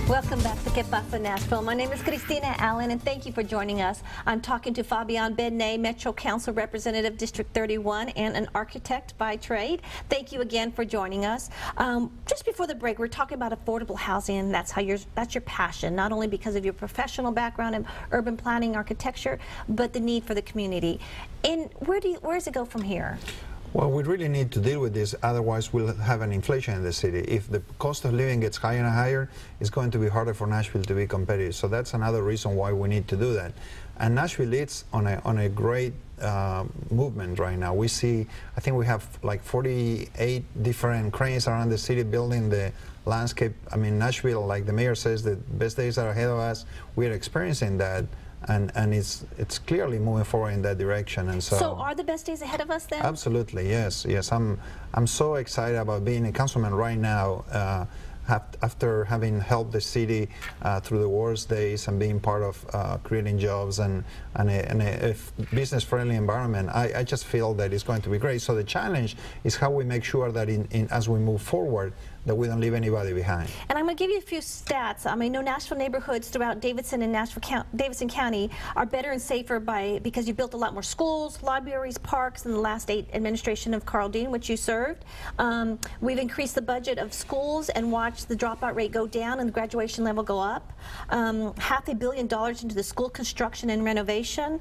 Welcome back to Que-pasa-Nashville. My name is Christina Allen, and thank you for joining us. I'm talking to Fabian Bedne, Metro Council Representative, District 31, and an architect by trade. Thank you again for joining us. Just before the break, we're talking about affordable housing, and that's your passion, not only because of your professional background in urban planning, architecture, but the need for the community. And where does it go from here? Well, we really need to deal with this, otherwise we'll have an inflation in the city. If the cost of living gets higher and higher, it's going to be harder for Nashville to be competitive. So that's another reason why we need to do that. And Nashville is on a great movement right now. We see, I think we have like 48 different cranes around the city building the landscape. I mean, Nashville, like the mayor says, the best days are ahead of us. We're experiencing that. And it's clearly moving forward in that direction, and so are the best days ahead of us then? Absolutely, yes. I'm so excited about being a councilman right now, after having helped the city through the worst days and being part of creating jobs and a business-friendly environment. I just feel that it's going to be great. So the challenge is how we make sure that as we move forward, that we don't leave anybody behind. And I'm going to give you a few stats. I know Nashville neighborhoods throughout Davidson and Davidson County are better and safer because you built a lot more schools, libraries, parks in the last 8 administration of Carl Dean, which you served. We've increased the budget of schools and watched the dropout rate go down and the graduation level go up. $500 million into the school construction and renovation.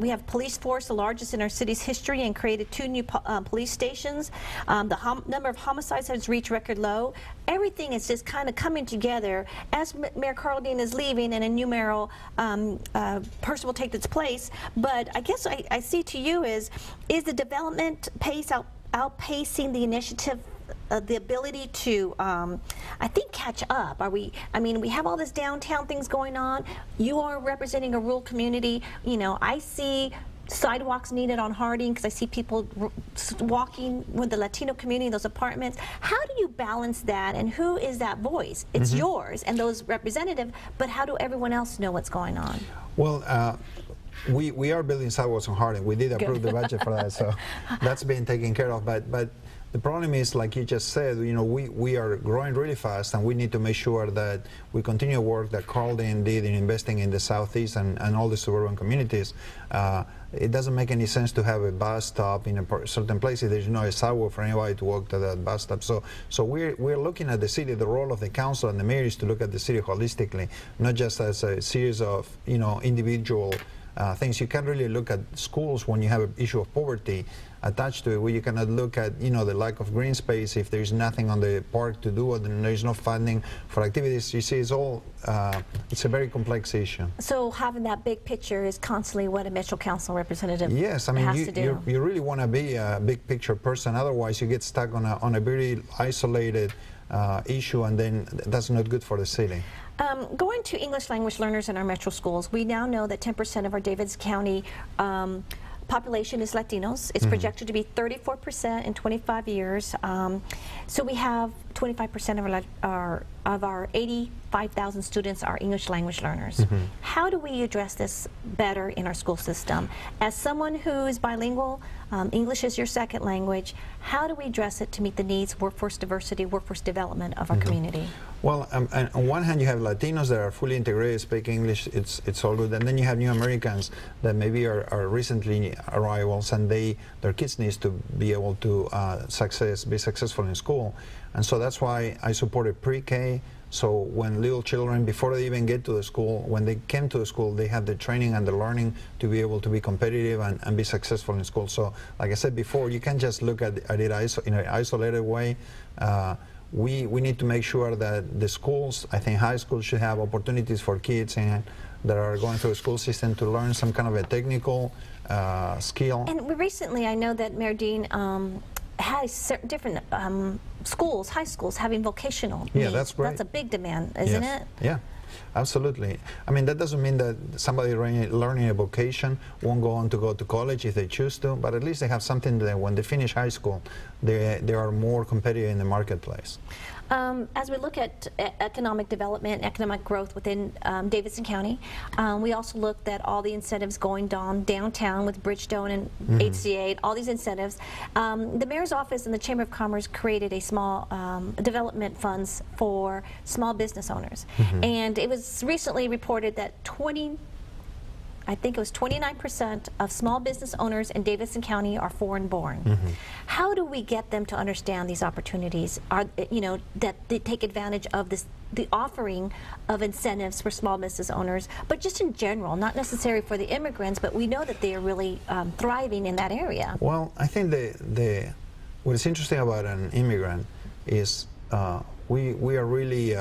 We have police force, the largest in our city's history, and created 2 new police stations. The number of homicides has reached record low. Everything is just kind of coming together as Mayor Carl Dean is leaving and a new mayoral person will take its place. But I guess I see to you is the development pace outpacing the initiative, the ability to, I think, catch up? We have all this downtown things going on. You are representing a rural community. You know, I see sidewalks needed on Harding because I see people walking with the Latino community in those apartments. How do you balance that, and who is that voice? It's yours and those representatives, but how do everyone else know what's going on? Well, we are building sidewalks on Harding. We did approve the budget for that, so that's being taken care of. But the problem is, like you just said, you know, we are growing really fast, and we need to make sure that we continue work that Carl Dean did in investing in the Southeast and all the suburban communities. It doesn't make any sense to have a bus stop in a certain place if there's no sidewalk for anybody to walk to that bus stop. So we're looking at the city. The role of the council and the mayor is to look at the city holistically, not just as a series of, you know, individual things. You can't really look at schools when you have an issue of poverty attached to it, where you cannot look at, you know, the lack of green space if there's nothing on the park to do, and there's no funding for activities. You see, it's all, it's a very complex issue. So having that big picture is constantly what a Metro Council representative yes, I mean, has to do. You really want to be a big picture person, otherwise you get stuck on a very isolated issue, and then that's not good for the city. Going to English language learners in our metro schools, we now know that 10% of our Davids County population is Latinos. It's projected to be 34% in 25 years. So we have 25% of our 85,000 students are English language learners. How do we address this better in our school system? As someone who is bilingual, English is your second language, how do we address it to meet the needs, workforce diversity, workforce development of our community? Well, on one hand, you have Latinos that are fully integrated, speak English, it's all good. And then you have new Americans that maybe are recently arrivals, and their kids need to be able to be successful in school. And so that's why I supported pre-K. So when little children, before they even get to the school, when they came to the school, they have the training and the learning to be able to be competitive and be successful in school. So like I said before, you can't just look at it in an isolated way. We need to make sure that the schools, I think high schools should have opportunities for kids that are going through the school system to learn some kind of a technical skill. And recently, I know that Mayor Dean has different schools, high schools, having vocational needs. Yeah, that's great. That's a big demand, isn't it? Yeah, absolutely. I mean, that doesn't mean that somebody learning a vocation won't go on to go to college if they choose to, but at least they have something that when they finish high school, they are more competitive in the marketplace. As we look at economic development, economic growth within Davidson County, we also looked at all the incentives going downtown with Bridgestone and HCA, all these incentives. The Mayor's Office and the Chamber of Commerce created a small development funds for small business owners. And it was recently reported that 29% of small business owners in Davidson County are foreign-born. How do we get them to understand these opportunities? That they take advantage of the offering of incentives for small business owners, but just in general, not necessarily for the immigrants, but we know that they are really thriving in that area. Well, I think what is interesting about an immigrant is we are really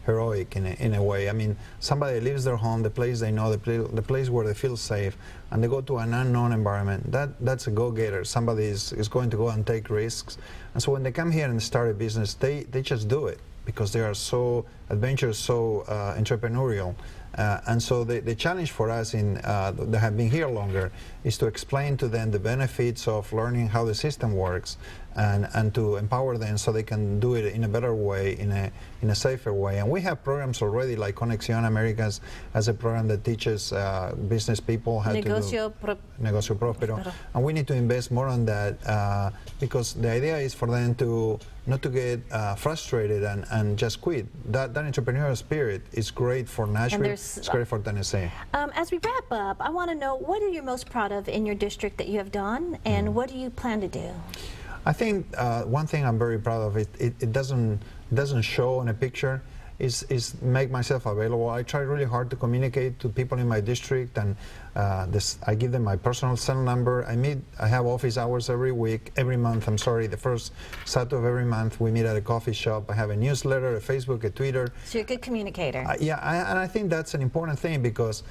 heroic in a way. I mean, somebody leaves their home, the place they know, the place where they feel safe, and they go to an unknown environment. That's a go-getter. Somebody is going to go and take risks. And so when they come here and start a business, they just do it because they are so adventurous, so entrepreneurial. And so the challenge for us that have been here longer is to explain to them the benefits of learning how the system works and to empower them so they can do it in a better way, in a safer way. And we have programs already, like Conexión Americas has a program that teaches business people how to do Negocio Próspero. And we need to invest more on that because the idea is for them not to get frustrated and just quit. That entrepreneurial spirit is great for Nashville, it's great for Tennessee. As we wrap up, I want to know, what are you most proud of in your district that you have done, and what do you plan to do? I think one thing I'm very proud of, it doesn't show in a picture, is make myself available. I try really hard to communicate to people in my district, and I give them my personal cell number. I have office hours every month, the first Saturday of every month we meet at a coffee shop. I have a newsletter, a Facebook, a Twitter. So you're a good communicator. And I think that's an important thing because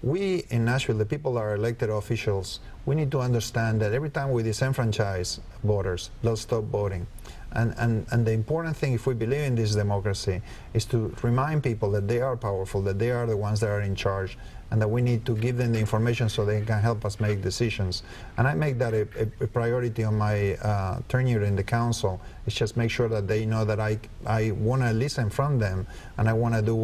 we in Nashville, the people that are elected officials, we need to understand that every time we disenfranchise voters, they'll stop voting. And the important thing, if we believe in this democracy, is to remind people that they are powerful, that they are the ones that are in charge, and that we need to give them the information so they can help us make decisions. And I make that a priority on my tenure in the council. It's just make sure that they know that I want to listen from them, and I want to do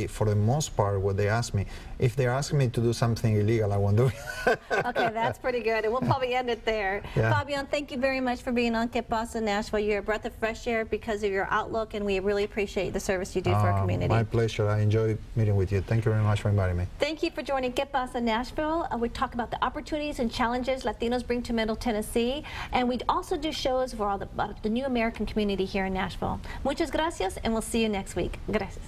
for the most part, what they ask me. If they're asking me to do something illegal, I won't do it. Okay, that's pretty good, and we'll probably end it there. Yeah. Fabian, thank you very much for being on Que-pasa-Nashville. You're a breath of fresh air because of your outlook, and we really appreciate the service you do for our community. My pleasure. I enjoy meeting with you. Thank you very much for inviting me. Thank you for joining Que-pasa-Nashville. We talk about the opportunities and challenges Latinos bring to Middle Tennessee, and we also do shows for about the new American community here in Nashville. Muchas gracias, and we'll see you next week. Gracias.